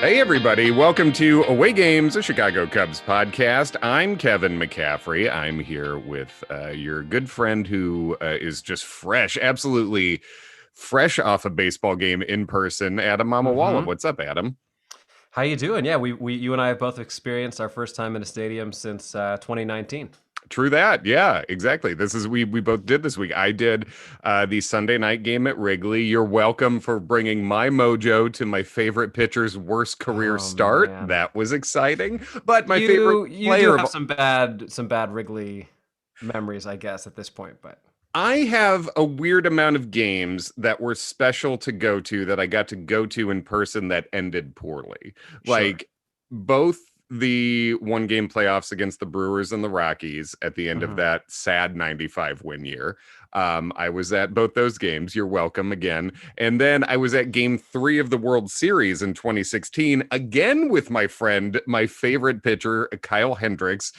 Hey, everybody. Welcome to Away Games, a Chicago Cubs podcast. I'm Kevin McCaffrey. I'm here with your good friend who is just fresh, absolutely fresh off a baseball game in person, Adam Mamawala. What's up, Adam? How you doing? Yeah, you and I have both experienced our first time in a stadium since 2019. True that. Yeah, exactly. This is we both did this week. I did the Sunday night game at Wrigley. You're welcome for bringing my mojo to my favorite pitcher's worst career Oh start. man, That was exciting. But my favorite you do player have of some bad Wrigley memories, I guess, at this point. But I have a weird amount of games that were special to go to that I got to go to in person that ended poorly. sure. Like both the one game playoffs against the Brewers and the Rockies at the end of hmm that sad 95 win year. I was at both those games. You're welcome again. And then I was at game 3 of the World Series in 2016, again with my friend, my favorite pitcher, Kyle Hendricks,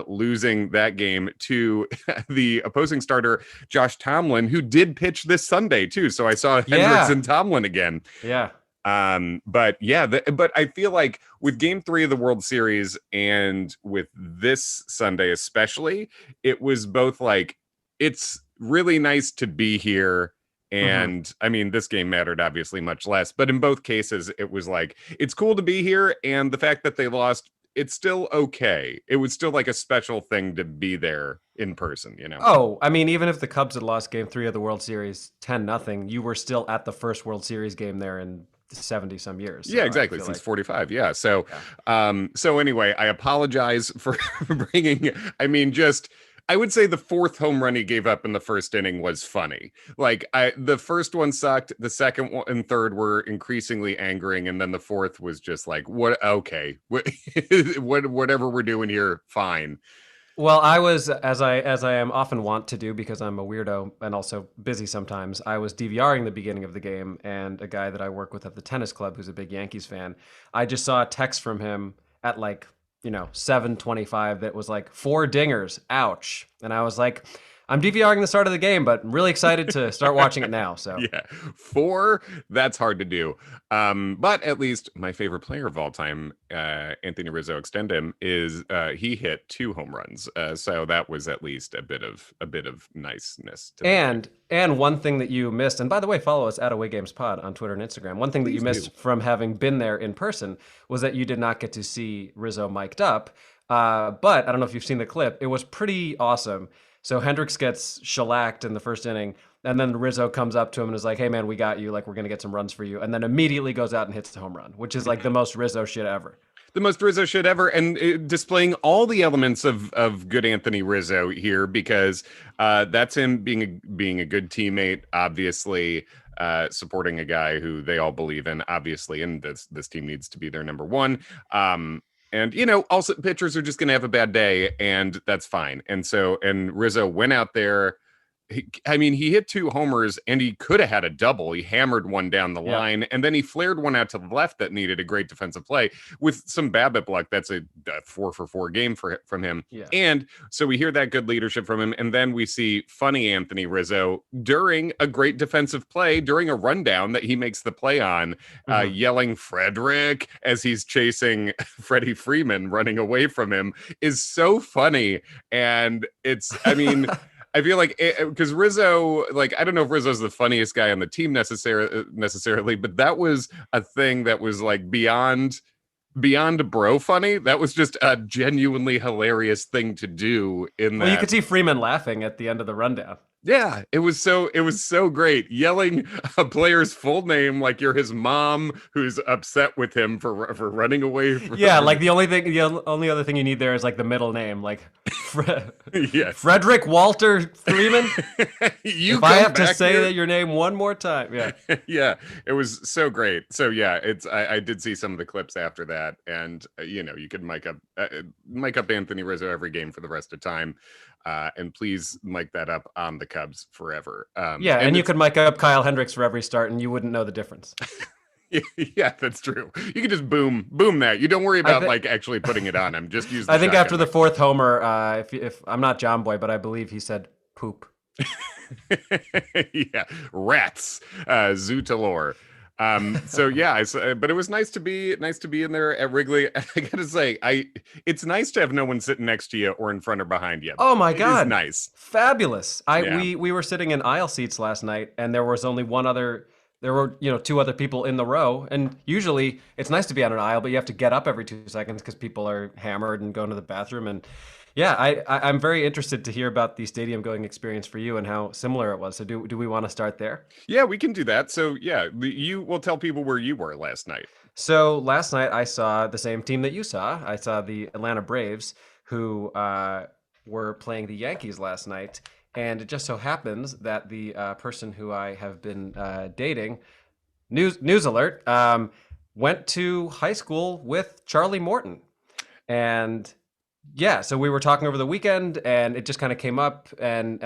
losing that game to the opposing starter, Josh Tomlin, who did pitch this Sunday too. So I saw Hendricks Yeah, and Tomlin again. yeah. But yeah, but I feel like with game 3 of the World Series and with this Sunday especially, it was both like it's really nice to be here. hmm And I mean, this game mattered obviously much less, but in both cases, it was like it's cool to be here. And the fact that they lost, it's still okay. It was still like a special thing to be there in person, you know? Oh, I mean, even if the Cubs had lost Game 3 of the World Series 10-0, you were still at the first World Series game there in 70 some years. Yeah, So I exactly. feel Since like, 45. Yeah. So, yeah. so anyway, I apologize for bringing, I mean, just, I would say the fourth home run he gave up in the first inning was funny. Like the first one sucked. The second one and third were increasingly angering. And then the fourth was just like, what? Okay. Whatever we're doing here. Fine. Well, I was as I am often wont to do because I'm a weirdo and also busy sometimes. I was DVRing the beginning of the game, and a guy that I work with at the tennis club, who's a big Yankees fan, I just saw a text from him at like 7:25 that was like 4 dingers, ouch, and I was like, I'm DVRing the start of the game, but I'm really excited to start watching it now. So Yeah, 4, that's hard to do. But at least my favorite player of all time, Anthony Rizzo extendum, is he hit 2 home runs. So that was at least a bit of niceness to the game. and one thing that you missed, and by the way, follow us at Away Games Pod on Twitter and Instagram. One thing that you Please do. missed from having been there in person was that you did not get to see Rizzo mic'd up. But I don't know if you've seen the clip. It was pretty awesome. So Hendricks gets shellacked in the first inning, and then Rizzo comes up to him and is like, "Hey man, we got you. Like we're gonna get some runs for you." And then immediately goes out and hits the home run, which is like the most Rizzo shit ever. The most Rizzo shit ever, and displaying all the elements of good Anthony Rizzo here because that's him being a good teammate, obviously. Supporting a guy who they all believe in, obviously, and this team needs to be their number one. And also pitchers are just going to have a bad day, and that's fine. And Rizzo went out there. He hit 2 homers and he could have had a double. He hammered one down the Yeah. line and then he flared one out to the left that needed a great defensive play with some BABIP luck. That's a 4-for-4 game from him. Yeah. And so we hear that good leadership from him. And then we see funny Anthony Rizzo during a great defensive play, during a rundown that he makes the play on, hmm yelling Frederick as he's chasing Freddie Freeman running away from him is so funny. And I feel like because Rizzo, like, I don't know if Rizzo's the funniest guy on the team necessarily, but that was a thing that was like beyond bro funny. That was just a genuinely hilarious thing to do in Well, you that. could see Freeman laughing at the end of the rundown. Yeah, it was so great. Yelling a player's full name like you're his mom who's upset with him for running away Yeah, from like the only other thing you need there is like the middle name, like yes. Frederick Walter Freeman. You If I come have to back say here. that your name one more time, yeah. Yeah, it was so great. So yeah, I did see some of the clips after that, and you could mic up Anthony Rizzo every game for the rest of time, and please mic that up on the Cubs forever. Yeah, And and you it's could mic up Kyle Hendricks for every start, and you wouldn't know the difference. yeah, that's true. You can just boom that. You don't worry I about think like actually putting it on him. Just use the I think after shotgun the mic. fourth homer, if I'm not John Boy, but I believe he said poop. Yeah, rats, Zootalore. So yeah, but it was nice to be in there at Wrigley. I gotta say, it's nice to have no one sitting next to you or in front or behind you. Oh my It is God. nice. Fabulous. Yeah. We were sitting in aisle seats last night and there was only one other there were, two other people in the row. And usually it's nice to be on an aisle, but you have to get up every 2 seconds because people are hammered and going to the bathroom. And yeah, I'm very interested to hear about the stadium going experience for you and how similar it was. So do we want to start there? Yeah, we can do that. So yeah, you will tell people where you were last night. So last night I saw the same team that you saw. I saw the Atlanta Braves, who were playing the Yankees last night, and it just so happens that the person who I have been dating, news alert, went to high school with Charlie Morton, and yeah, so we were talking over the weekend, and it just kind of came up, and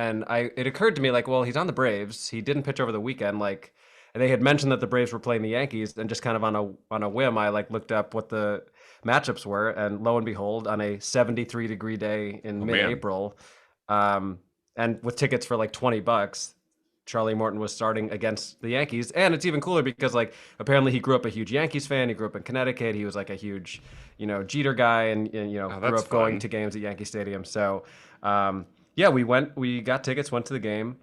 it occurred to me like, well, he's on the Braves. He didn't pitch over the weekend, like they had mentioned that the Braves were playing the Yankees, and just kind of on a whim, I like looked up what the matchups were, and lo and behold, on a 73-degree day in Oh man. mid-April, and with tickets for like $20, Charlie Morton was starting against the Yankees. And it's even cooler because like apparently he grew up a huge Yankees fan. He grew up in Connecticut. He was like a huge, Jeter guy, and Oh, grew that's up going fun. to games at Yankee Stadium. So yeah, we got tickets, went to the game.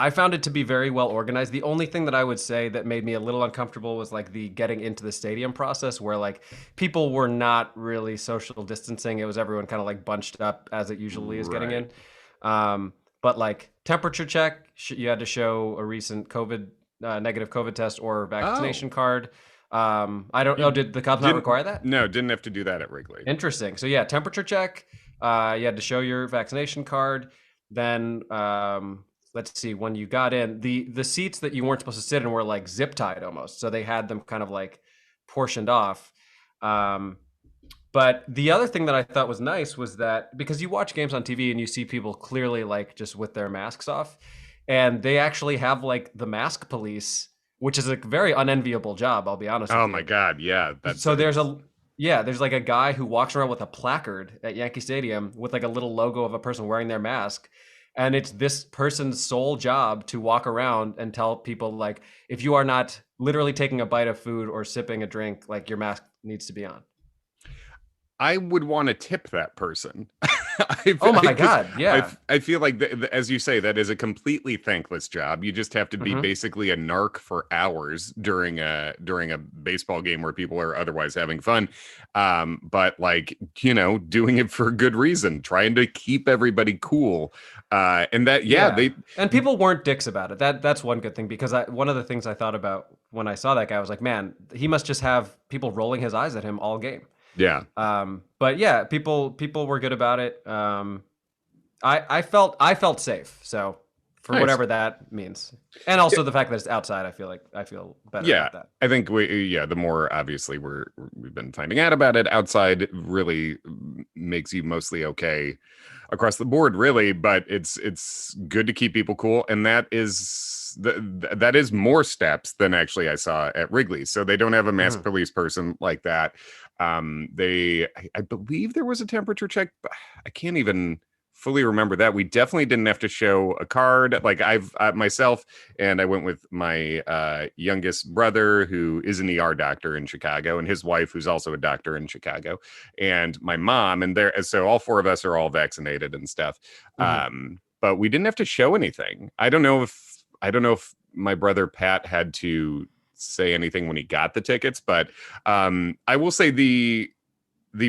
I found it to be very well organized. The only thing that I would say that made me a little uncomfortable was like the getting into the stadium process, where like people were not really social distancing. It was everyone kind of like bunched up as it usually is getting Right. in. But like temperature check, you had to show a recent negative COVID test or Oh, vaccination card. I don't know. you Did the Cubs not didn't require that? no, didn't have to do that at Wrigley. Interesting. So yeah, temperature check. You had to show your vaccination card. Then let's see, when you got in, the seats that you weren't supposed to sit in were like zip tied almost. So they had them kind of like portioned off. Um, but the other thing that I thought was nice was that because you watch games on TV and you see people clearly like just with their masks off, and they actually have like the mask police, which is a very unenviable job. I'll be honest with Oh my you. God, yeah, that's So there's like a guy who walks around with a placard at Yankee Stadium with like a little logo of a person wearing their mask. And it's this person's sole job to walk around and tell people like, if you are not literally taking a bite of food or sipping a drink, like your mask needs to be on. I would want to tip that person. I, Oh my because God. Yeah. I feel like as you say, that is a completely thankless job. You just have to be Hmm. basically a narc for hours during a baseball game where people are otherwise having fun. But like doing it for a good reason, trying to keep everybody cool. And that yeah, Yeah. they And people weren't dicks about it. That's one good thing because one of the things I thought about when I saw that guy was like, man, he must just have people rolling his eyes at him all game. yeah. But yeah, people were good about it. I felt safe. So for Nice. whatever that means, and also the fact that it's outside, I feel better Yeah, about that. I think the more obviously we've been finding out about it outside really makes you mostly okay across the board really, but it's good to keep people cool, and that is more steps than actually I saw at Wrigley. So they don't have a mask Hmm. police person like that. I believe there was a temperature check, but I can't even fully remember that. We definitely didn't have to show a card. Like I've myself, and I went with my youngest brother, who is an ER doctor in Chicago, and his wife, who's also a doctor in Chicago, and my mom, and there. So all four of us are all vaccinated and stuff. Hmm. But we didn't have to show anything. I don't know if my brother Pat had to say anything when he got the tickets, but I will say the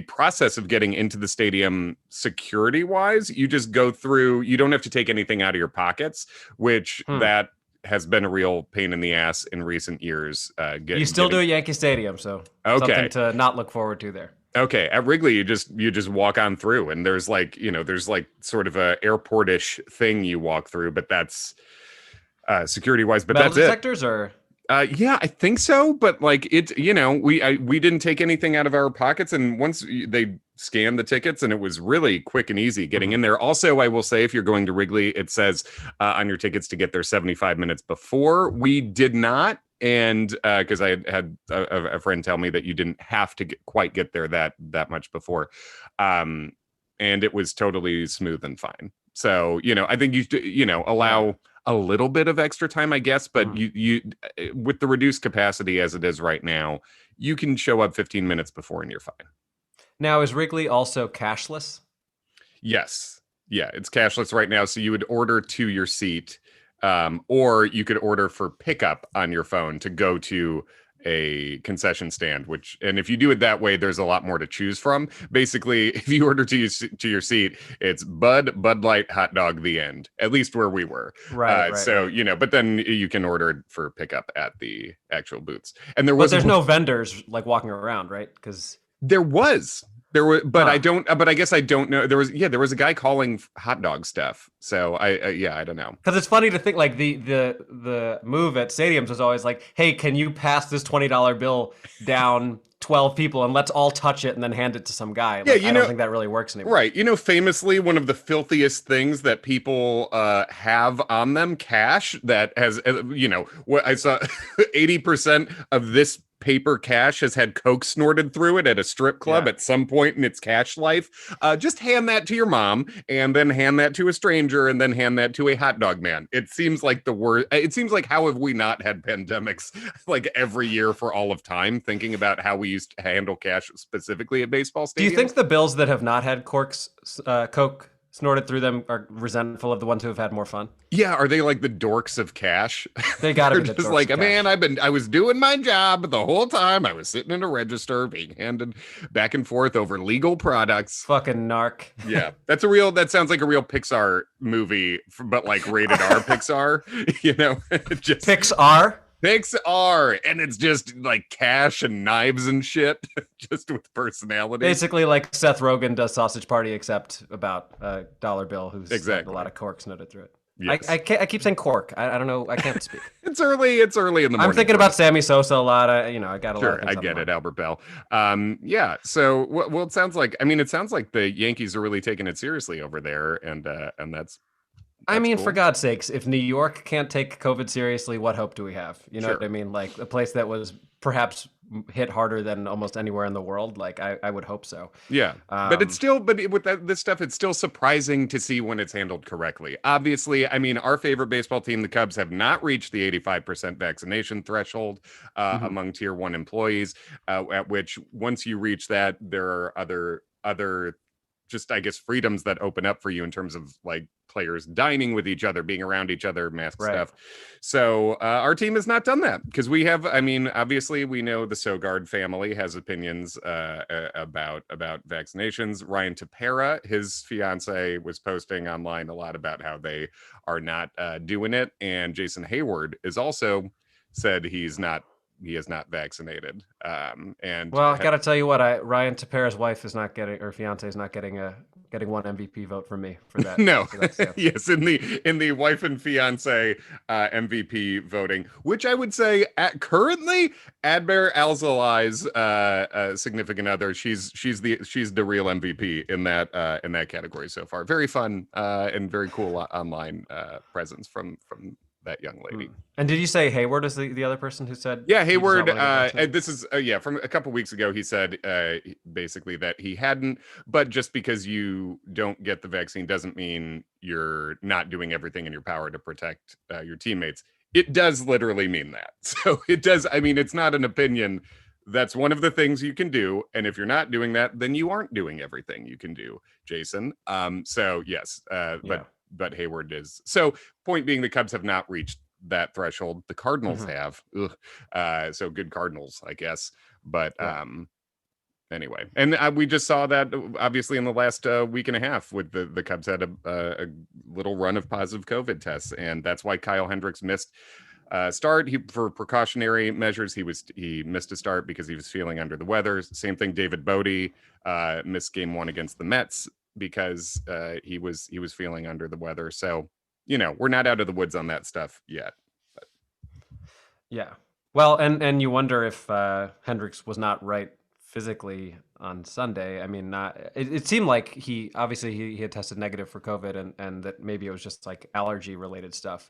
process of getting into the stadium security wise, you just go through, you don't have to take anything out of your pockets, which Hmm. that has been a real pain in the ass in recent years. You still do Getting at Yankee Stadium, so something okay. to not look forward to there. Okay, at Wrigley, you just walk on through, and there's like sort of a airportish thing you walk through, but that's security wise, but Metal that's it. detectors, or Yeah, I think so, but like we didn't take anything out of our pockets, and once they scanned the tickets, and it was really quick and easy getting Mhm. in there. Also, I will say, if you're going to Wrigley, it says on your tickets to get there 75 minutes before. We did not, and because I had a friend tell me that you didn't have to quite get there that much before, and it was totally smooth and fine. So I think you Yeah. a little bit of extra time, I guess, but Mhm. you with the reduced capacity as it is right now, you can show up 15 minutes before and you're fine. Now, is Wrigley also cashless? Yes. Yeah, it's cashless right now. So you would order to your seat, or you could order for pickup on your phone to go to a concession stand, which, and if you do it that way, there's a lot more to choose from. Basically, if you order to your seat, it's Bud Light, hot dog, the end, at least where we were. Right, right, So, right. but then you can order for pickup at the actual booths. And there But was a there's no vendors like walking around, right? Because there was. There were, but I huh. don't. But I guess I don't know. There was, yeah, there was a guy calling hot dog stuff. So yeah, I don't know. Because it's funny to think like the move at stadiums was always like, hey, can you pass this $20 bill down 12 people and let's all touch it and then hand it to some guy? Yeah, Like I don't think that really works anymore. right. Famously, one of the filthiest things that people have on them, cash that has, what I saw, 80% of this paper cash has had coke snorted through it at a strip club Yeah. at some point in its cash life. Just hand that to your mom and then hand that to a stranger and then hand that to a hot dog man. It seems like the worst. It seems like, how have we not had pandemics like every year for all of time, thinking about how we used to handle cash specifically at baseball Do you stadiums? think the Bills that have not had coke snorted through them are resentful of the ones who have had more fun? Yeah, are they like the dorks of cash? They got to They're be the just dorks like, of man, cash. I was doing my job the whole time. I was sitting in a register being handed back and forth over legal products. Fucking narc. Yeah, that sounds like a real Pixar movie, but like rated R Pixar, just Pixar. Pixar. And it's just like cash and knives and shit, just with personality. Basically, like Seth Rogen does Sausage Party, except about a dollar bill who's had a lot Exactly. of cork snorted through it. Yes. I keep saying cork. I don't know. I can't speak. It's early in the I'm morning thinking for about me. Sammy Sosa a lot. I got a lot of Sure, things I on my get it, mind. Albert Bell. Yeah. So, well, it sounds like. I mean, it sounds like the Yankees are really taking it seriously over there, and I that's mean, for cool. God's sakes, if New York can't take COVID seriously, what hope do we have? You know what I Sure. mean? Like a place that was perhaps hit harder than almost anywhere in the world. Like I would hope so. Yeah, but it's Um, still, with this stuff, it's still surprising to see when it's handled correctly. Obviously, I mean, our favorite baseball team, the Cubs, have not reached the 85% vaccination threshold mhm. among Tier One employees. At which, once you reach that, there are other just, I guess, freedoms that open up for you in terms of like players dining with each other, being around each other, mask Right. stuff. So our team has not done that because we have. I mean, obviously, we know the Sogard family has opinions about vaccinations. Ryan Tapera, his fiance, was posting online a lot about how they are not doing it, and Jason Hayward is also said he is not vaccinated. And Well, I got to tell you what, Ryan Tapera's wife is not getting, or fiance is not getting one MVP vote from me no, for that stance. yes, in the wife and fiance MVP voting, which I would say currently Adbert Alzolai's significant other, she's the real MVP in that category so far. Very fun and very cool online presence from that young Hmm. lady. And did you say Hayward is the other person who said Yeah, he does not Hayward. want to get vaccinated? This is from a couple weeks ago. He said basically that he hadn't, but just because you don't get the vaccine doesn't mean you're not doing everything in your power to protect your teammates. It does literally mean that. So it does. I mean, it's not an opinion. That's one of the things you can do, and if you're not doing that, then you aren't doing everything you can do, Jason. So yes, Yeah. but Hayward is. So point being, the Cubs have not reached that threshold. The Cardinals Hmm. have. Ugh. So good Cardinals, I guess. But Yeah. anyway, and we just saw that obviously in the last week and a half with the Cubs had a little run of positive COVID tests, and that's why Kyle Hendricks missed start. For precautionary measures, he missed a start because he was feeling under the weather. Same thing, David Bodie missed game one against the Mets because he was feeling under the weather. So we're not out of the woods on that stuff yet. Yeah. Well, and you wonder if Hendricks was not right physically on Sunday. I mean, not it seemed like he had tested negative for COVID, and that maybe it was just like allergy related stuff,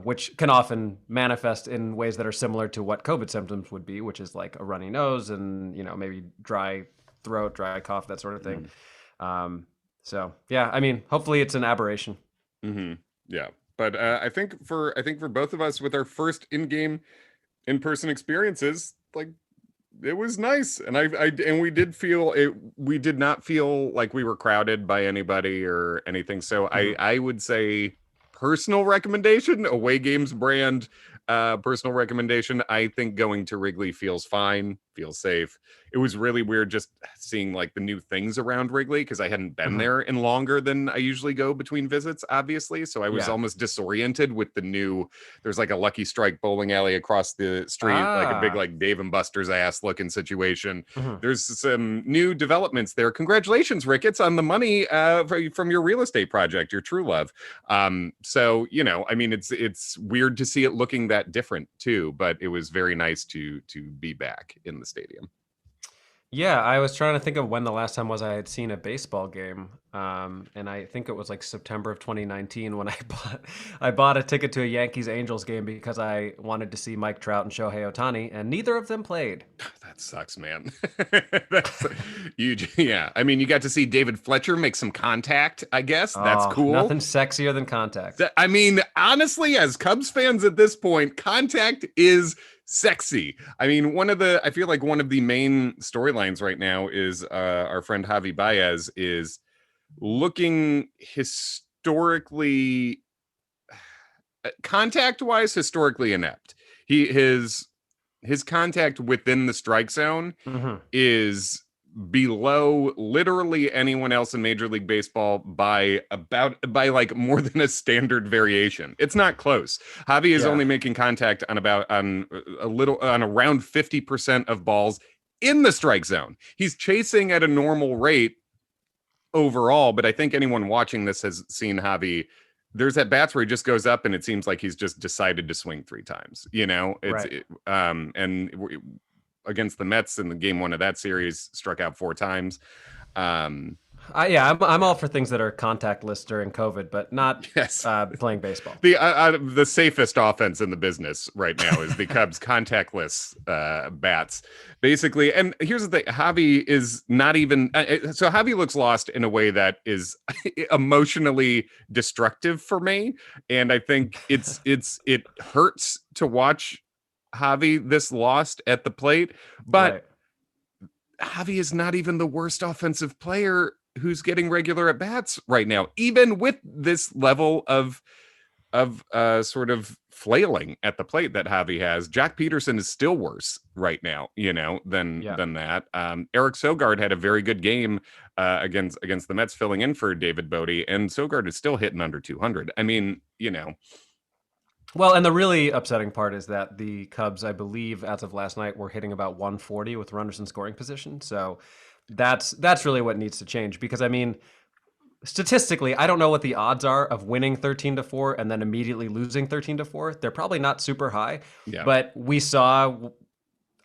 which can often manifest in ways that are similar to what COVID symptoms would be, which is like a runny nose and maybe dry throat, dry cough, that sort of thing. Mm-hmm. Um, so yeah, I mean, hopefully it's an aberration. Mm-hmm. Yeah. But I think for both of us with our first in-person experiences, like it was nice, and and we did not feel like we were crowded by anybody or anything. So Mhm. I would say personal recommendation, away games brand, personal recommendation. I think going to Wrigley feels fine, feels safe. It was really weird just seeing like the new things around Wrigley because I hadn't been Mhm. there in longer than I usually go between visits, obviously. So I was Yeah. almost disoriented with the new, there's like a Lucky Strike bowling alley across the street, like a big Ah. like Dave and Buster's ass looking situation. Mhm. There's some new developments there. Congratulations, Ricketts, on the money from your real estate project, your true love. So you know, I mean, it's weird to see it looking that different too, but it was very nice to be back in the stadium. Yeah, I was trying to think of when the last time was I had seen a baseball game, and I think it was like September of 2019 when I bought a ticket to a Yankees Angels game because I wanted to see Mike Trout and Shohei Ohtani, and neither of them played. That sucks, man. That's you. Yeah, I mean, you got to see David Fletcher make some contact. I guess that's Oh, cool. nothing sexier than contact. I mean, honestly, as Cubs fans at this point, contact is sexy. I mean, I feel like one of the main storylines right now is our friend Javi Baez is looking historically, contact wise, historically inept. His contact within the strike zone Hmm. is below literally anyone else in Major League Baseball by like more than a standard variation. It's not close. Javi is Yeah. only making contact on a little on around 50% of balls in the strike zone. He's chasing at a normal rate overall, but I think anyone watching this has seen Javi. There's at bats where he just goes up and it seems like he's just decided to swing three times. You know, Right. and against the Mets in the game one of that series, struck out four times. Yeah, I'm Yeah. all for things that are contactless during COVID, but not Yes. playing baseball. The safest offense in the business right now is the Cubs contactless bats, basically. And here's the thing: Javi is not even so. Javi looks lost in a way that is emotionally destructive for me, and I think it hurts to watch Javi this lost at the plate. But Right. Javi is not even the worst offensive player who's getting regular at bats right now, even with this level of sort of flailing at the plate that Javi has. Jack Peterson is still worse right now, you know, Yeah. than that. Eric Sogard had a very good game against the Mets, filling in for David Bodie, and Sogard is still hitting under 200. I mean, you know, Well, and the really upsetting part is that the Cubs, I believe, as of last night, were hitting about 140 with runners in scoring position. So that's really what needs to change because I mean, statistically, I don't know what the odds are of winning 13-4 and then immediately losing 13-4. They're probably not super high, yeah. but we saw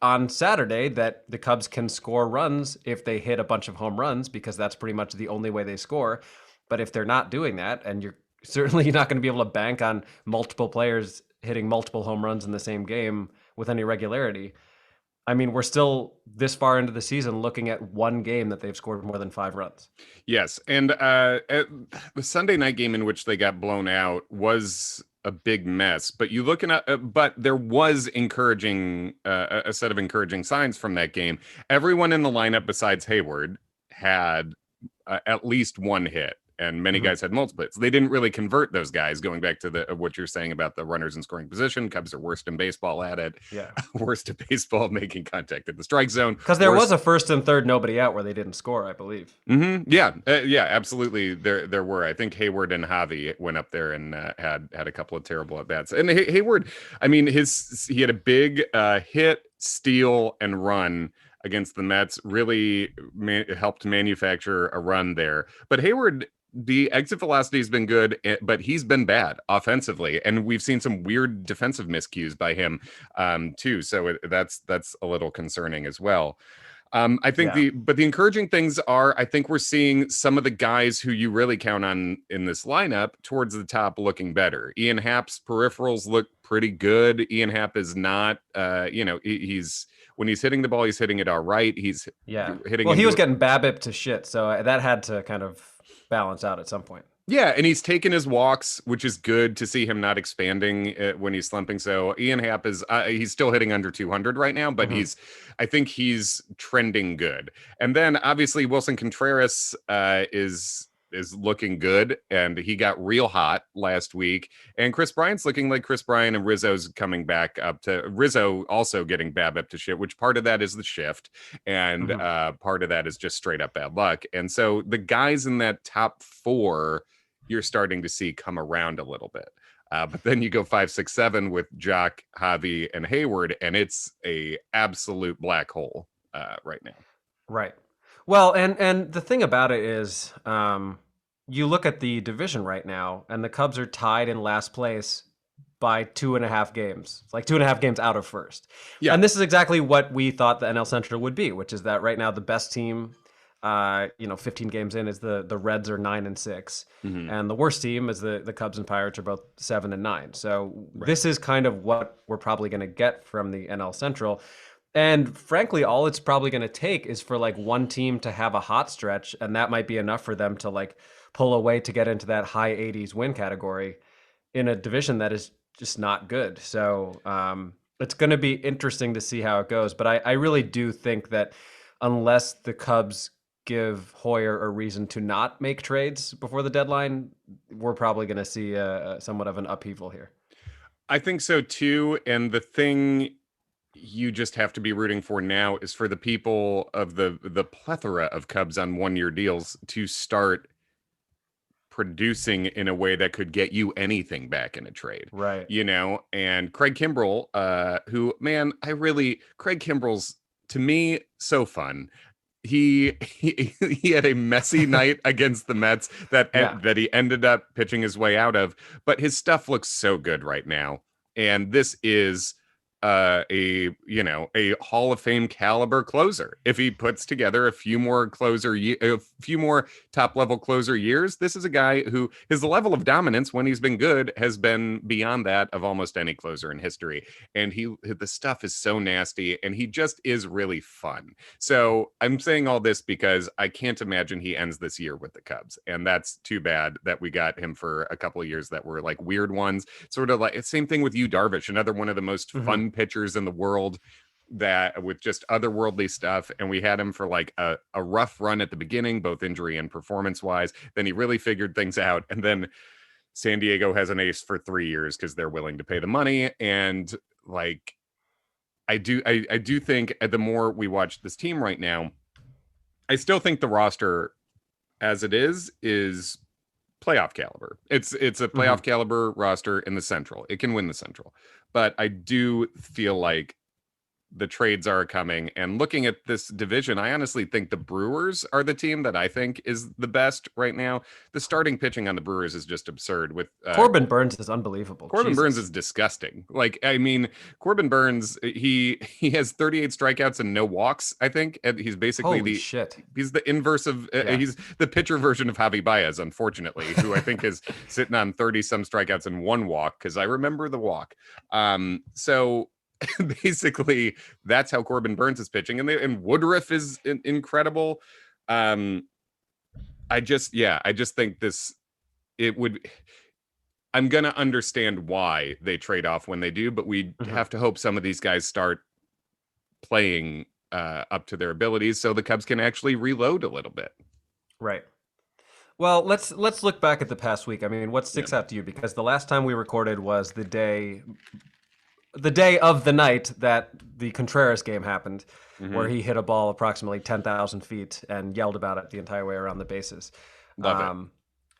on Saturday that the Cubs can score runs if they hit a bunch of home runs because that's pretty much the only way they score. But if they're not doing that, and you're certainly not going to be able to bank on multiple players hitting multiple home runs in the same game with any regularity. I mean, we're still this far into the season looking at one game that they've scored more than 5 runs. Yes, and the Sunday night game in which they got blown out was a big mess. But you looking at, but there was encouraging a set of encouraging signs from that game. Everyone in the lineup besides Hayward had at least one hit, and many Mm-hmm. guys had multiple hits. They didn't really convert those guys. Going back to the what you're saying about the runners in scoring position, Cubs are worst in baseball at it. Yeah. Worst in baseball making contact at the strike zone. Because there was Worst a first and third nobody out where they didn't score, I believe. Yeah, yeah, absolutely. There were. I think Hayward and Javi went up there and had a couple of terrible at bats. And Hayward, I mean, he had a big hit, steal, and run against the Mets. Really helped manufacture a run there. But Hayward, the exit velocity has been good, but he's been bad offensively, and we've seen some weird defensive miscues by him too. So that's a little concerning as well. I think Yeah. the encouraging things are I think we're seeing some of the guys who you really count on in this lineup towards the top looking better. Ian Happ's peripherals look pretty good. Ian Happ is not, he's when he's hitting the ball, he's hitting it all right. He's Yeah. hitting Well, he into was it. getting BABIP to shit, so that had to kind of balance out at some point. Yeah, and he's taken his walks, which is good to see him not expanding when he's slumping. So Ian Happ is he's still hitting under 200 right now, but Hmm. I think he's trending good. And then obviously Wilson Contreras is looking good, and he got real hot last week. And Chris Bryant's looking like Chris Bryant, and Rizzo's coming back up to Rizzo also getting bad up to shit, which part of that is the shift, and Hmm. part of that is just straight up bad luck. And so the guys in that top four you're starting to see come around a little bit. But then you go 5, 6, 7 with Jock, Javi, and Hayward, and it's a absolute black hole right now. Right. Well, and the thing about it is, you look at the division right now, and the Cubs are tied in last place by 2.5 games. It's like 2.5 games out of first. Yeah, And this is exactly what we thought the NL Central would be, which is that right now the best team, 15 games in, is the Reds are 9-6, mm-hmm. and the worst team is the Cubs and Pirates are both 7-9. So Right. this is kind of what we're probably going to get from the NL Central. And frankly, all it's probably going to take is for like one team to have a hot stretch, and that might be enough for them to like pull away to get into that high 80s win category in a division that is just not good. So it's going to be interesting to see how it goes. But I really do think that unless the Cubs give Hoyer a reason to not make trades before the deadline, we're probably going to see somewhat of an upheaval here. I think so too. And the thing you just have to be rooting for now is for the people of the plethora of Cubs on 1 year deals to start producing in a way that could get you anything back in a trade, Right. and Craig Kimbrell, who, man, Craig Kimbrell's, to me, so fun. He had a messy night against the Mets Yeah. that he ended up pitching his way out of, but his stuff looks so good right now, and this is a Hall of Fame caliber closer. If he puts together a few more top level closer years, this is a guy who his level of dominance when he's been good has been beyond that of almost any closer in history. And the stuff is so nasty, and he just is really fun. So I'm saying all this because I can't imagine he ends this year with the Cubs, and that's too bad that we got him for a couple of years that were like weird ones. Sort of like same thing with Yu Darvish, another one of the most Hmm. fun pitchers in the world that with just otherworldly stuff. And we had him for like a rough run at the beginning, both injury and performance wise. Then he really figured things out. And then San Diego has an ace for 3 years because they're willing to pay the money. And like, I do think the more we watch this team right now, I still think the roster as it is playoff caliber. It's a Hmm. playoff caliber roster in the Central. It can win the Central. But I do feel like the trades are coming. And looking at this division, I honestly think the Brewers are the team that I think is the best right now. The starting pitching on the Brewers is just absurd with Corbin Burns is unbelievable. Corbin Burns Jesus. is disgusting. Like, I mean, Corbin Burns, he has 38 strikeouts and no walks, I think. And he's basically Holy shit. he's the inverse of Yeah. he's the pitcher version of Javy Baez, unfortunately, who I think is sitting on 30 some strikeouts and one walk, because I remember the walk. So basically that's how Corbin Burns is pitching. And Woodruff is incredible. Um, I just think it would I'm going to understand why they trade off when they do, but we Hmm. have to hope some of these guys start playing up to their abilities so the Cubs can actually reload a little bit. Right. Well, let's look back at the past week. I mean, what Yeah. sticks out to you? Because the last time we recorded was the day of the night that the Contreras game happened, where Mm-hmm. he hit a ball approximately 10,000 feet and yelled about it the entire way around the bases. Love it. Um,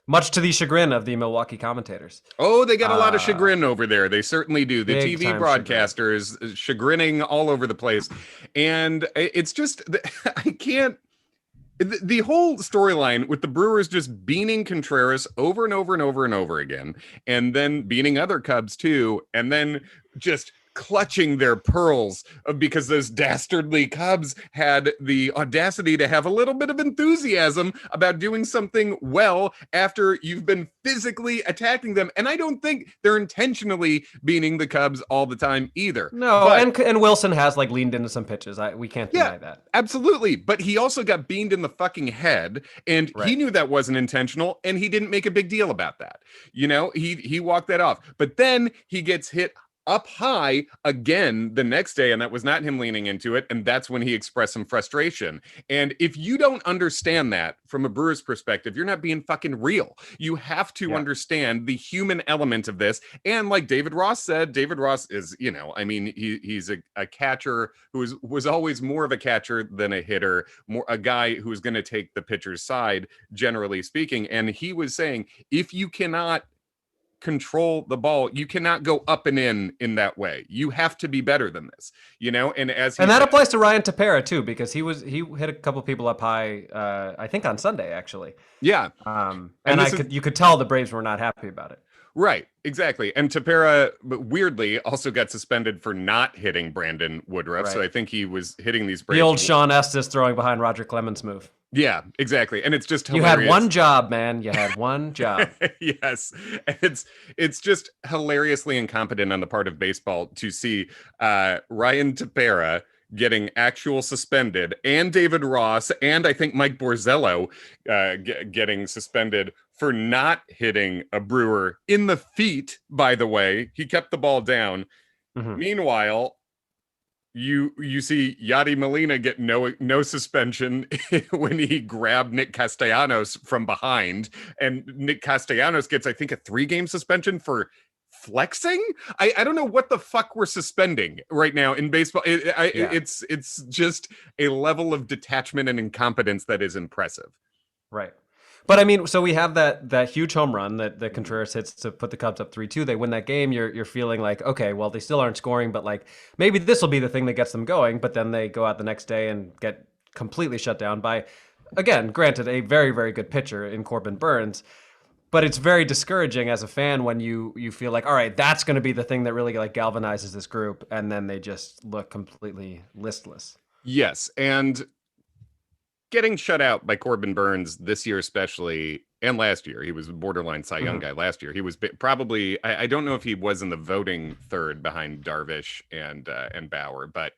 Much to the chagrin of the Milwaukee commentators. Oh, they got a lot of Uh, chagrin over there. They certainly do. The Big TV time chagrin. broadcasters chagrining all over the place. And it's just, I can't, the whole storyline with the Brewers just beating Contreras over and over and over and over again, and then beating other Cubs too, and then just clutching their pearls because those dastardly Cubs had the audacity to have a little bit of enthusiasm about doing something well after you've been physically attacking them. And I don't think they're intentionally beating the Cubs all the time either. No, But and Wilson has like leaned into some pitches. We can't yeah, deny that. absolutely. But he also got beamed in the fucking head, and he Right. knew that wasn't intentional, and he didn't make a big deal about that. He walked that off. But then he gets hit up high again the next day, and that was not him leaning into it, and that's when he expressed some frustration. And if you don't understand that from a Brewers perspective, you're not being fucking real. You have to understand the human element of this. And like David Ross said, David Ross is, I mean, he's a catcher who was always more of a catcher than a hitter, more a guy who's going to take the pitcher's side, generally speaking. And he was saying, if you cannot control the ball, you cannot go up and in that way. You have to be better than this, and and that applies to Ryan Tepera too, because he hit a couple people up high, I think on Sunday actually. Yeah. And you could tell the Braves were not happy about it. Right, exactly. And Tepera, weirdly, also got suspended for not hitting Brandon Woodruff. Right. So I think he was hitting these Braves. The old Sean Estes throwing behind Roger Clemens move. Yeah, exactly. And it's just hilarious. You had one job, man. You had one job. Yes. It's just hilariously incompetent on the part of baseball to see Ryan Tepera getting actual suspended, and David Ross, and I think Mike Borzello getting suspended for not hitting a Brewer in the feet, by the way. He kept the ball down. Mm-hmm. Meanwhile, you see Yadi Molina get no suspension when he grabbed Nick Castellanos from behind, and Nick Castellanos gets, I think, a 3-game suspension for flexing. I don't know what the fuck we're suspending right now in baseball. It's just a level of detachment and incompetence that is impressive. Right. But I mean, so we have that huge home run that Contreras hits to put the Cubs up 3-2. They win that game. You're feeling like, okay, well, they still aren't scoring, but like maybe this will be the thing that gets them going. But then they go out the next day and get completely shut down by, again, granted, a very, very good pitcher in Corbin Burnes. But it's very discouraging as a fan when you feel like, all right, that's going to be the thing that really like galvanizes this group, and then they just look completely listless. Yes, and getting shut out by Corbin Burnes this year especially, and last year, he was a borderline Cy Young guy last year. He was probably, I don't know if he was in the voting third behind Darvish and Bauer, but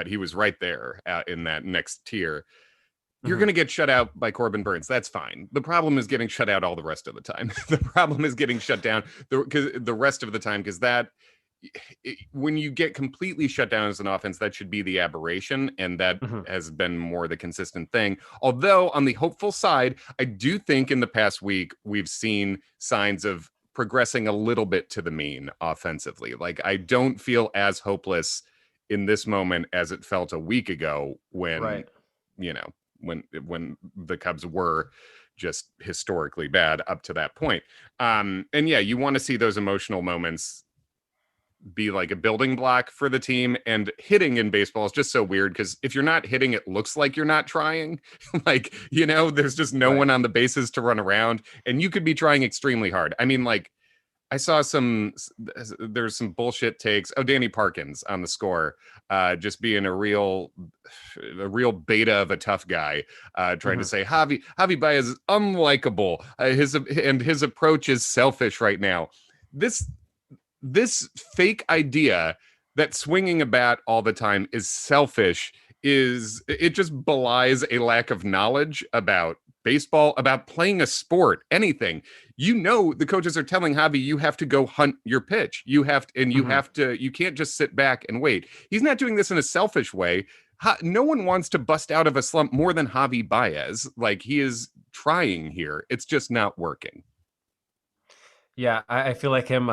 he was right there in that next tier. You're going to get shut out by Corbin Burnes. That's fine. The problem is getting shut out all the rest of the time. The problem is getting shut down the rest of the time, because when you get completely shut down as an offense, that should be the aberration, and that has been more the consistent thing. Although on the hopeful side, I do think in the past week we've seen signs of progressing a little bit to the mean offensively. Like, I don't feel as hopeless in this moment as it felt a week ago when, when the Cubs were just historically bad up to that point. And yeah, you want to see those emotional moments be like a building block for the team. And hitting in baseball is just so weird, because if you're not hitting, it looks like you're not trying. Like, there's just no one on the bases to run around, and you could be trying extremely hard. I mean, like, I saw there's some bullshit takes. Oh, Danny Parkins on the Score, just being a real beta of a tough guy, trying to say Javy Baez is unlikable. His approach is selfish right now. This fake idea that swinging a bat all the time is selfish it just belies a lack of knowledge about baseball, about playing a sport, anything. The coaches are telling Javy, you have to go hunt your pitch. You can't just sit back and wait. He's not doing this in a selfish way. No one wants to bust out of a slump more than Javy Baez. Like, he is trying here. It's just not working. Yeah, I feel like him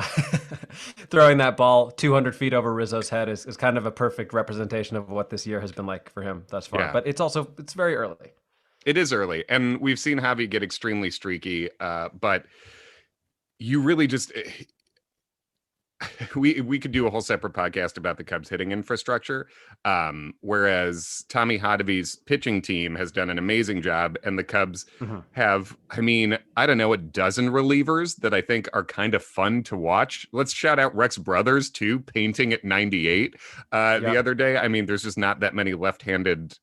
throwing that ball 200 feet over Rizzo's head is kind of a perfect representation of what this year has been like for him thus far. Yeah. But it's very early. It is early, and we've seen Javy get extremely streaky, but you really just we could do a whole separate podcast about the Cubs hitting infrastructure. Whereas Tommy Hodavy's pitching team has done an amazing job, and the Cubs Mhm. have, I mean, I don't know, a dozen relievers that I think are kind of fun to watch. Let's shout out Rex Brothers too, painting at 98 the Yep. other day. I mean, there's just not that many left-handed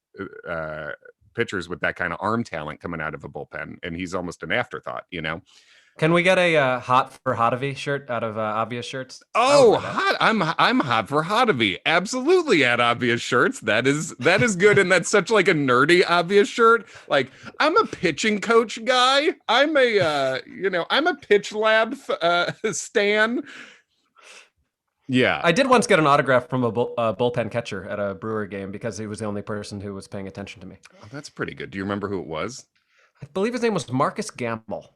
uh, pitchers with that kind of arm talent coming out of a bullpen, and he's almost an afterthought, you know. Can we get a hot for Hotovy shirt out of obvious shirts? I would Oh, wear that. hot! I'm hot for Hottovy. Absolutely, at obvious shirts. That is good, and that's such like a nerdy obvious shirt. Like I'm a pitching coach guy. I'm a I'm a pitch lab stan. Yeah, I did once get an autograph from a bullpen catcher at a Brewer game because he was the only person who was paying attention to me. oh, that's pretty good. Do you remember who it was? I believe his name was Marcus Gamble.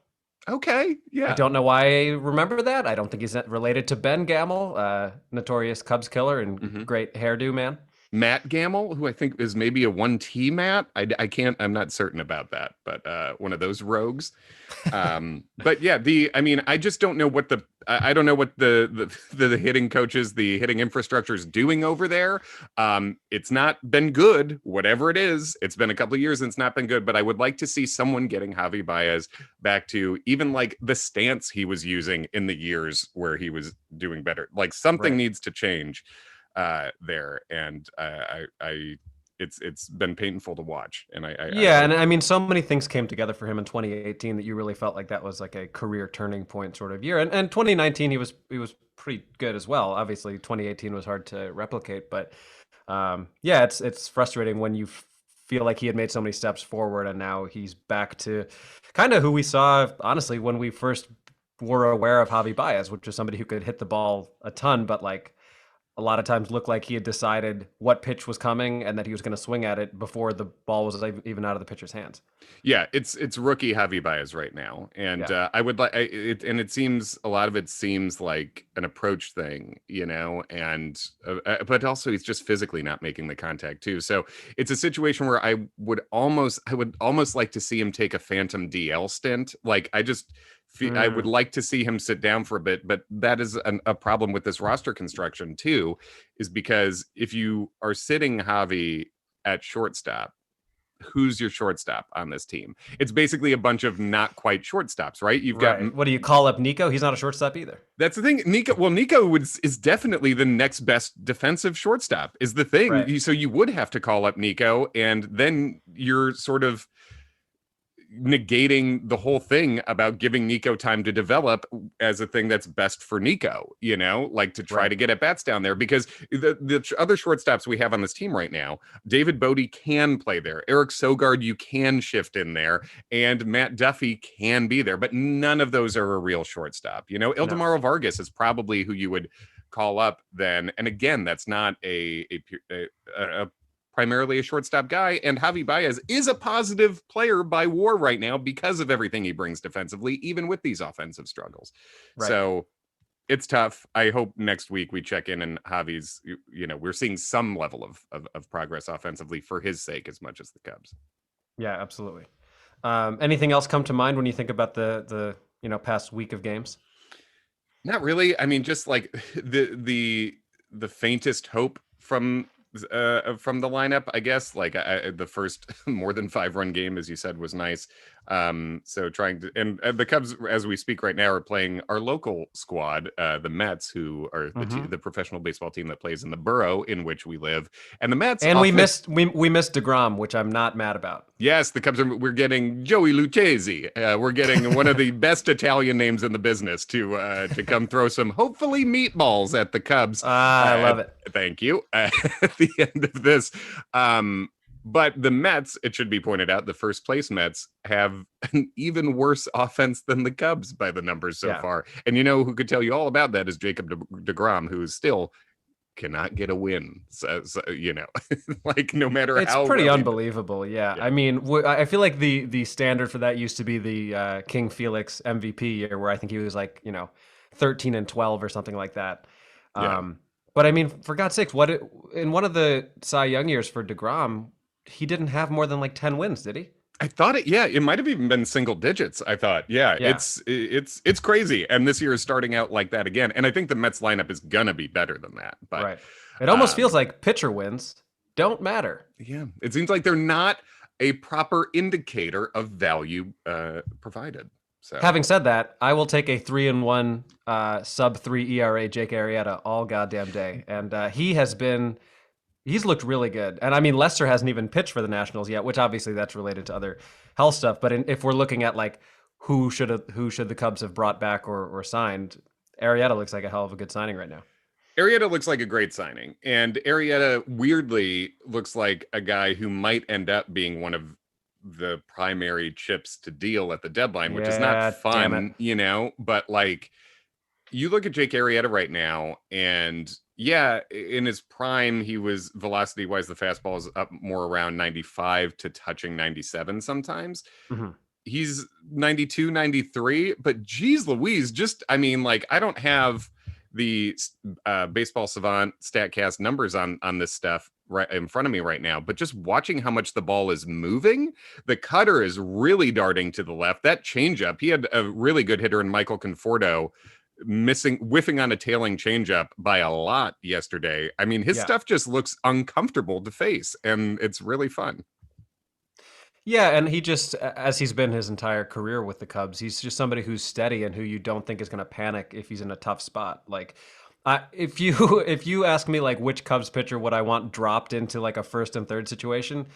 Okay, I yeah. don't know why I remember that. I don't think he's related to Ben Gamble, notorious Cubs killer and hmm great hairdo man. Matt Gamble, who I think is maybe a 1T Matt. I can't. I'm not certain about that, but one of those rogues. But yeah, I mean, I just don't know what I don't know what the hitting coaches, the hitting infrastructure is doing over there. It's not been good, whatever it is. It's been a couple of years and it's not been good, but I would like to see someone getting Javy Baez back to even like the stance he was using in the years where he was doing better. Like something Right. needs to change there. And it's been painful to watch. And I Yeah, hope. and I mean, so many things came together for him in 2018 that you really felt like that was like a career turning point sort of year. And 2019 he was pretty good as well. Obviously, 2018 was hard to replicate, but yeah, it's frustrating when you feel like he had made so many steps forward, and now he's back to kind of who we saw honestly when we first were aware of Javi Baez, which was somebody who could hit the ball a ton, but like a lot of times looked like he had decided what pitch was coming and that he was going to swing at it before the ball was even out of the pitcher's hands. Yeah, it's rookie Javi Baez right now, and Yeah. I would like it. And it seems a lot of it seems like an approach thing, you know, and but also he's just physically not making the contact too. So it's a situation where I would almost like to see him take a phantom DL stint. Like I would Mm, like to see him sit down for a bit, but that is a problem with this roster construction too, is because if you are sitting Javi at shortstop, who's your shortstop on this team? It's basically a bunch of not quite shortstops, right? You've got right. What do you call up Nico? He's not a shortstop either. that's the thing. Nico is definitely the next best defensive shortstop. Is the thing. Right. So you would have to call up Nico, and then you're sort of negating the whole thing about giving Nico time to develop as a thing that's best for Nico, you know, like to try Right. to get at bats down there, because the other shortstops we have on this team right now, David Bodie can play there. Eric Sogard, you can shift in there, and Matt Duffy can be there, but none of those are a real shortstop. You know, No. Ildemaro Vargas is probably who you would call up then. And again, that's not a primarily a shortstop guy, and Javi Baez is a positive player by WAR right now because of everything he brings defensively, even with these offensive struggles. Right. So it's tough. I hope next week we check in and Javi's, we're seeing some level of progress offensively for his sake as much as the Cubs. Yeah, absolutely. Anything else come to mind when you think about the past week of games? Not really. I mean, just like the faintest hope from the lineup, I guess. Like the first more than 5 run game, as you said, was nice. So trying to, and the Cubs, as we speak right now, are playing our local squad, the Mets, who are Hmm. the professional baseball team that plays in the borough in which we live. And the Mets And we often, missed we missed DeGrom, which I'm not mad about. yes, the Cubs we're getting Joey Lucchesi. We're getting one of the best Italian names in the business to come throw some hopefully meatballs at the Cubs. Ah, I love it. Thank you. At the end of this. But the Mets, it should be pointed out, the first place Mets have an even worse offense than the Cubs by the numbers so Yeah. far. And you know who could tell you all about that is Jacob DeGrom, who still cannot get a win. So like no matter It's how pretty well unbelievable. Yeah. yeah. I mean, I feel like the standard for that used to be the King Felix MVP year, where I think he was like 13-12 or something like that. Yeah. But I mean, for God's sakes, in one of the Cy Young years for DeGrom, he didn't have more than like 10 wins, did he? I thought it might have even been single digits. I thought, yeah, Yeah, it's crazy. And this year is starting out like that again. And I think the Mets lineup is gonna be better than that. But right. It almost feels um, like pitcher wins don't matter. yeah, it seems like they're not a proper indicator of value provided. So Having said that, I will take a 3-1 sub 3 ERA Jake Arrieta all goddamn day, and he's looked really good. And I mean, Lester hasn't even pitched for the Nationals yet, which obviously that's related to other health stuff. But if we're looking at like who should the Cubs have brought back or signed, Arrieta looks like a hell of a good signing right now. Arrieta looks like a great signing, and Arrieta weirdly looks like a guy who might end up being one of the primary chips to deal at the deadline, which is not Yeah, damn it. fun, but like you look at Jake Arrieta right now, and yeah, in his prime, he was velocity wise, the fastball is up more around 95 to touching 97 sometimes. Mhm. He's 92, 93, but geez Louise, just, I mean, like, I don't have the baseball savant statcast numbers on this stuff right in front of me right now, but just watching how much the ball is moving, the cutter is really darting to the left. That changeup, he had a really good hitter in Michael Conforto whiffing on a tailing changeup by a lot yesterday. I mean, his Yeah. stuff just looks uncomfortable to face, and it's really fun. Yeah, and he just, as he's been his entire career with the Cubs, he's just somebody who's steady and who you don't think is going to panic if he's in a tough spot. Like, if you if you ask me like which Cubs pitcher would I want dropped into like a first and third situation,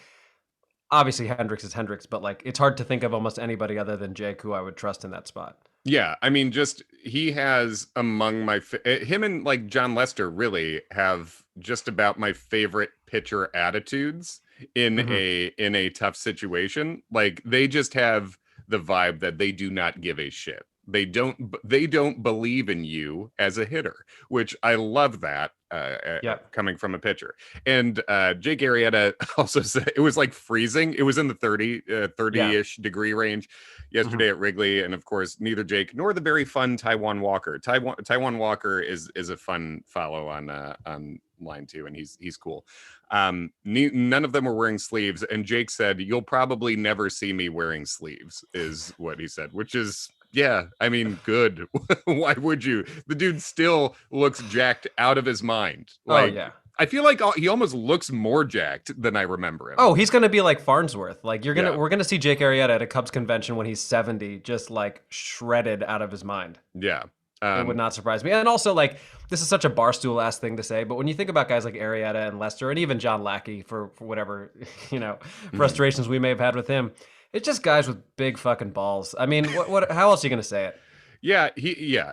obviously Hendricks is Hendricks, but like it's hard to think of almost anybody other than Jake who I would trust in that spot. Yeah, I mean, just he has among him and like John Lester really have just about my favorite pitcher attitudes Hmm. in a tough situation. Like they just have the vibe that they do not give a shit. They don't believe in you as a hitter, which I love that Yeah. coming from a pitcher. And Jake Arrieta also said it was like freezing. It was in the 30 Yeah. ish degree range Hmm. yesterday at Wrigley, and of course, neither Jake nor the very fun Taiwan Walker. Taiwan Walker is a fun follow on line too, and he's cool. None of them were wearing sleeves, and Jake said, "You'll probably never see me wearing sleeves," is what he said, which is. Yeah, I mean, good. Why would you? The dude still looks jacked out of his mind. Oh Like, yeah. I feel like he almost looks more jacked than I remember him. Oh, he's gonna be like Farnsworth. Like Yeah, we're gonna see Jake Arrieta at a Cubs convention when he's 70, just like shredded out of his mind. yeah. It would Um, not surprise me. And also, like, this is such a barstool ass thing to say, but when you think about guys like Arrieta and Lester, and even John Lackey for whatever mhm. frustrations we may have had with him, it's just guys with big fucking balls. I mean, what? How else are you gonna say it? Yeah,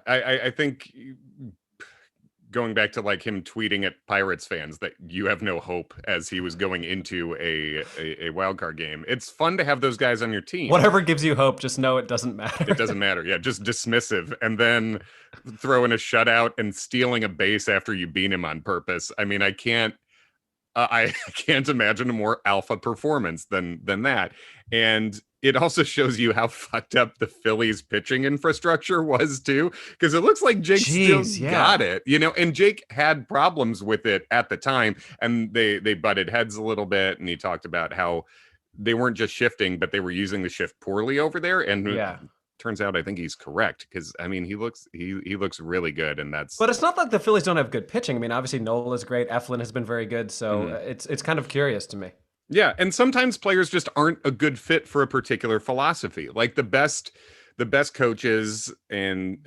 I think going back to like him tweeting at Pirates fans that you have no hope as he was going into a wild card game. It's fun to have those guys on your team. Whatever gives you hope, just know it doesn't It matter. doesn't matter. Yeah, just dismissive, and then throwing a shutout and stealing a base after you beat him on purpose. I mean, I can't imagine a more alpha performance than that. And it also shows you how fucked up the Phillies pitching infrastructure was too, because it looks like Jake still Jeez, got yeah. it, and Jake had problems with it at the time, and they butted heads a little bit, and he talked about how they weren't just shifting, but they were using the shift poorly over there, and Yeah. turns out I think he's correct because I mean he looks really good, and that's But it's not like the Phillies don't have good pitching. I mean, obviously Nola's great. Eflin has been very good. So mhm. it's kind of curious to me. Yeah, and sometimes players just aren't a good fit for a particular philosophy. Like the best coaches and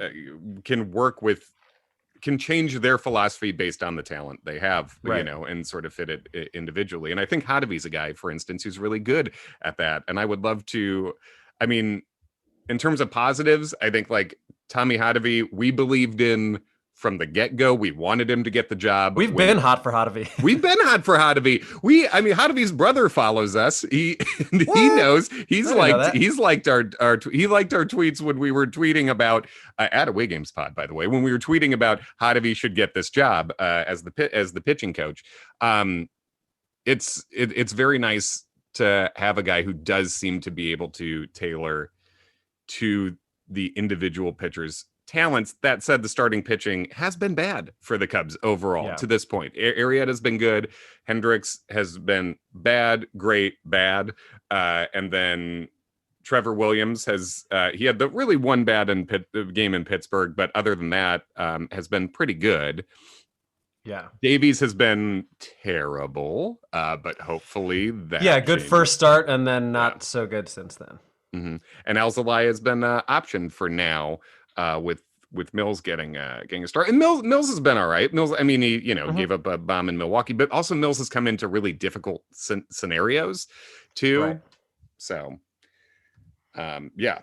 can work with can change their philosophy based on the talent they have, Right. and sort of fit it individually. And I think Hadavy's a guy, for instance, who's really good at that. And I would love to. I mean, in terms of positives, I think like Tommy Hadavy, we believed in from the get go. We wanted him to get the job We've when been hot for Hotovy. we've been hot for Hadavy. I mean, Hadavy's brother follows us. He What? knows I didn't know that. he's liked he liked our tweets when we were tweeting about at Away Games Pod, by the way, when we were tweeting about Hadavy should get this job as the pitching coach. Um, it's very nice to have a guy who does seem to be able to tailor to the individual pitcher's talents. That said, the starting pitching has been bad for the Cubs overall to this point. Arrieta's been good. Hendricks has been bad, great, bad. And then Trevor Williams he had the really one bad game in Pittsburgh, but other than that, has been pretty good. Yeah. Davies has been terrible, but hopefully that good changes. first start and then not so good since then. Mm-hmm. And Alzolay has been optioned for now, with Mills getting a start. And Mills has been all right. Mills, I mean, he gave up a bomb in Milwaukee, but also Mills has come into really difficult scenarios too. Right. So, yeah.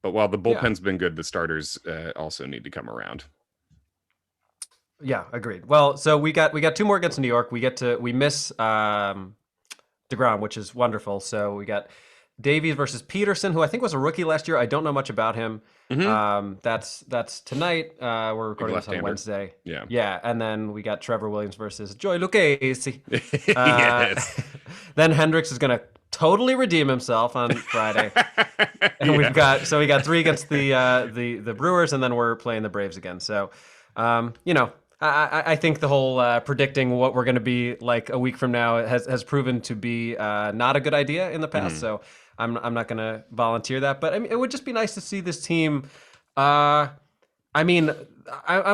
But while the bullpen's been good, the starters also need to come around. Yeah, agreed. Well, so we got 2 more against New York. We miss DeGrom, which is wonderful. So we got Davies versus Peterson, who I think was a rookie last year. I don't know much about him. Mm-hmm. That's tonight. We're recording this on Wednesday. Yeah. And then we got Trevor Williams versus Joey Lucchesi. Yes. Then Hendricks is going to totally redeem himself on Friday. And we got 3 against the Brewers, and then we're playing the Braves again. So, I think the whole predicting what we're going to be like a week from now has proven to be not a good idea in the past. So I'm not going to volunteer that. But I mean, it would just be nice to see this team. I'm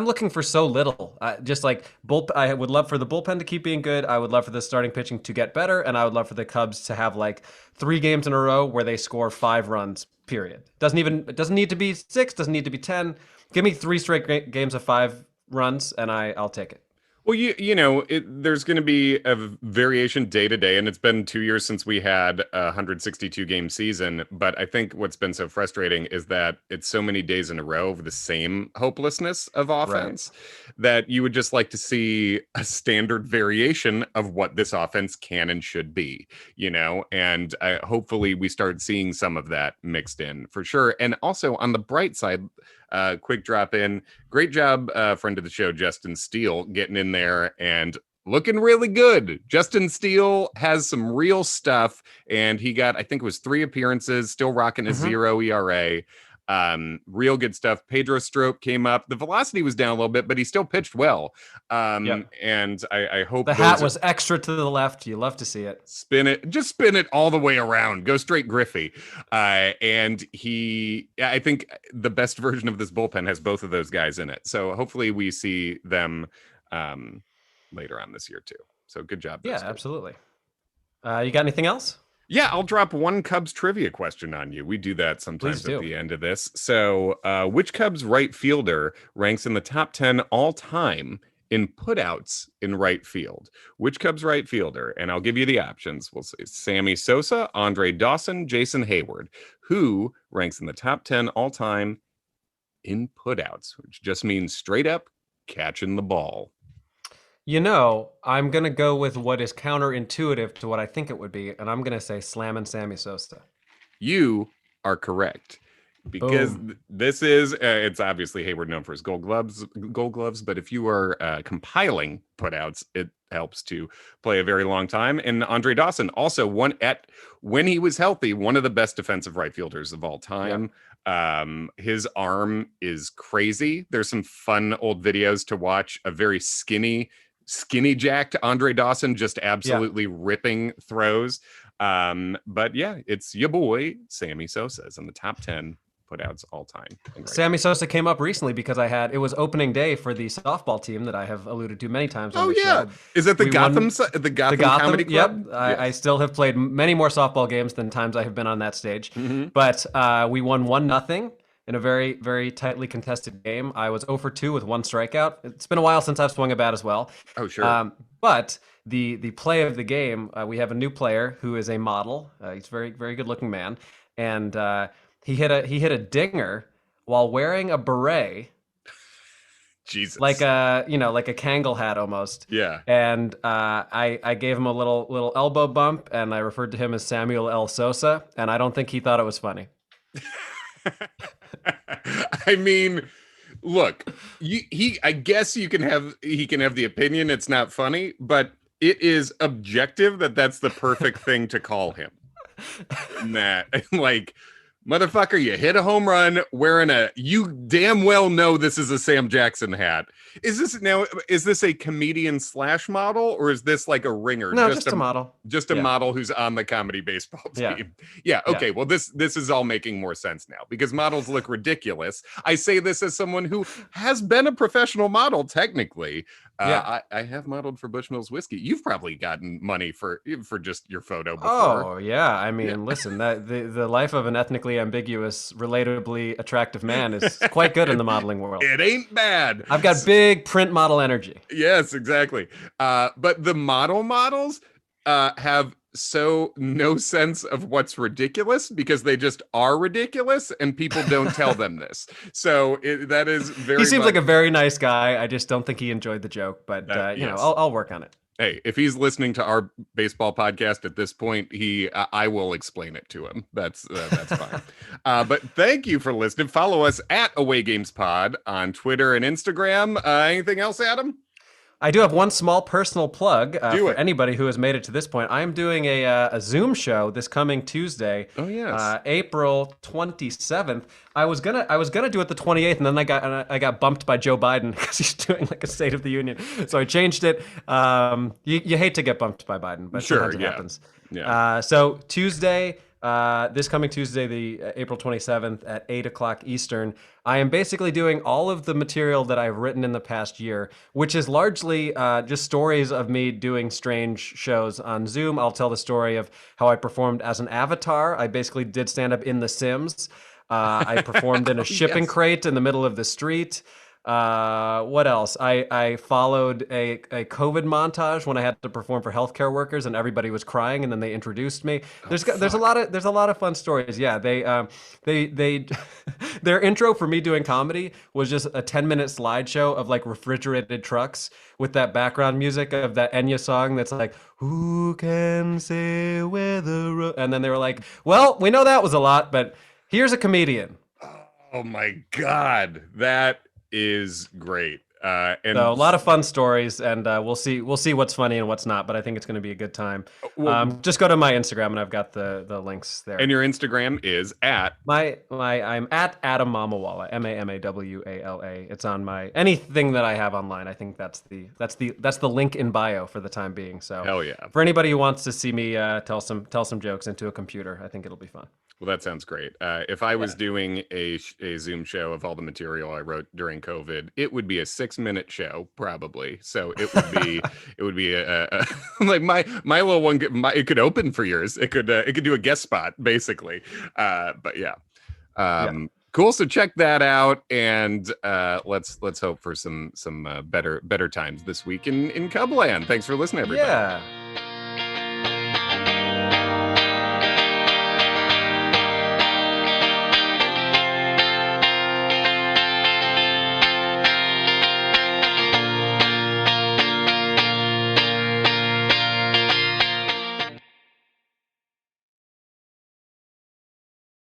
looking for so little. Just like I would love for the bullpen to keep being good. I would love for the starting pitching to get better, and I would love for the Cubs to have like 3 games in a row where they score 5 runs. Period. It doesn't need to be 6. Doesn't need to be 10. Give me 3 straight games of 5 runs, and I'll take it. Well, there's going to be a variation day to day, and it's been 2 years since we had a 162 game season. But I think what's been so frustrating is that it's so many days in a row of the same hopelessness of offense that you would just like to see a standard variation of what this offense can and should be, and hopefully we start seeing some of that mixed in for sure. And also on the bright side, quick drop in. Great job, friend of the show, Justin Steele, getting in there and looking really good. Justin Steele has some real stuff, and he got, I think it was 3 appearances, still rocking a 0 ERA. Real good stuff. Pedro Strop came up. The velocity was down a little bit, but he still pitched well. And I hope the hat was extra to the left. You love to see it. Spin it all the way around. Go straight Griffey. And I think the best version of this bullpen has both of those guys in it. So hopefully we see them later on this year too. So good job. Yeah, absolutely. You got anything else? Yeah, I'll drop one Cubs trivia question on you. We do that sometimes at the end of this. So, which Cubs right fielder ranks in the top 10 all time in putouts in right field? Which Cubs right fielder? And I'll give you the options. We'll say Sammy Sosa, Andre Dawson, Jason Hayward. Who ranks in the top 10 all time in putouts, which just means straight up catching the ball? I'm going to go with what is counterintuitive to what I think it would be, and I'm going to say Slammin' Sammy Sosa. You are correct. Because this is, it's obviously Hayward known for his gold gloves, but if you are compiling putouts, it helps to play a very long time. And Andre Dawson, also when he was healthy, one of the best defensive right fielders of all time. His arm is crazy. There's some fun old videos to watch. A very skinny jacked Andre Dawson just absolutely ripping throws. But yeah, it's your boy Sammy Sosa's in the top 10 putouts all time. Sammy Sosa came up recently because it was opening day for the softball team that I have alluded to many times on the show. Is it the Gotham Comedy Club? Yep. I still have played many more softball games than times I have been on that stage. But we won 1-0 in a very, very tightly contested game. I was 0 for 2 with 1 strikeout. It's been a while since I've swung a bat as well. Oh, sure. But the play of the game, we have a new player who is a model. He's a very, very good looking man. And he hit a dinger while wearing a beret. Jesus. Like a Kangol hat almost. Yeah. And I gave him a little elbow bump, and I referred to him as Samuel L. Sosa, and I don't think he thought it was funny. I mean, look, I guess he can have the opinion it's not funny, but it is objective that's the perfect thing to call him. That, like, Motherfucker, you hit a home run wearing you damn well know this is a Sam Jackson hat. Is this a comedian slash model, or is this like a ringer? No, just a model. Just a Yeah. model who's on the comedy baseball Yeah. team. Yeah. Yeah. Okay. Well, this is all making more sense now because models look ridiculous. I say this as someone who has been a professional model, technically. I have modeled for Bushmills whiskey. You've probably gotten money for just your photo before. Oh yeah, I mean, listen, that the life of an ethnically ambiguous, relatably attractive man is quite good in the modeling world. It ain't bad. I've got big print model energy. Yes, exactly. But the models have so no sense of what's ridiculous because they just are ridiculous and people don't tell them this. So that is very. He seems like a very nice guy. I just don't think he enjoyed the joke, but you know, I'll work on it. Hey, if he's listening to our baseball podcast at this point, I will explain it to him. That's fine. But thank you for listening. Follow us at Away Games Pod on Twitter and Instagram. Anything else, Adam? I do have one small personal plug for anybody who has made it to this point. I am doing a Zoom show this coming Tuesday. Oh yes, April 27th. I was gonna do it the 28th, and then I got bumped by Joe Biden because he's doing like a State of the Union. So I changed it. You hate to get bumped by Biden, but sometimes it happens. Yeah. So Tuesday. This coming Tuesday, the April 27th at 8 o'clock Eastern, I am basically doing all of the material that I've written in the past year, which is largely just stories of me doing strange shows on Zoom. I'll tell the story of how I performed as an avatar. I basically did stand up in The Sims. I performed in a shipping crate in the middle of the street. What else? I followed a COVID montage when I had to perform for healthcare workers and everybody was crying and then they introduced me. There's a lot of fun stories. Yeah, they their intro for me doing comedy was just a 10-minute slideshow of like refrigerated trucks with that background music of that Enya song that's like, who can say where the road, and then they were like, well, we know that was a lot, but here's a comedian. Oh my God, that is great. And so a lot of fun stories, and we'll see what's funny and what's not, but I think it's going to be a good time. Just go to my Instagram and I've got the links there. And your Instagram is at I'm at Adam Mamawala, Mamawala. It's on my anything that I have online. I think that's the link in bio for the time being. So hell yeah. For anybody who wants to see me tell some jokes into a computer, I think it'll be fun. Well, that sounds great. If I was doing a Zoom show of all the material I wrote during COVID, it would be a 6-minute show probably. So it would be a like my little one. It could open for yours. It could do a guest spot basically. But yeah. Cool. So check that out, and let's hope for some better times this week in Cubland. Thanks for listening, everybody. Yeah.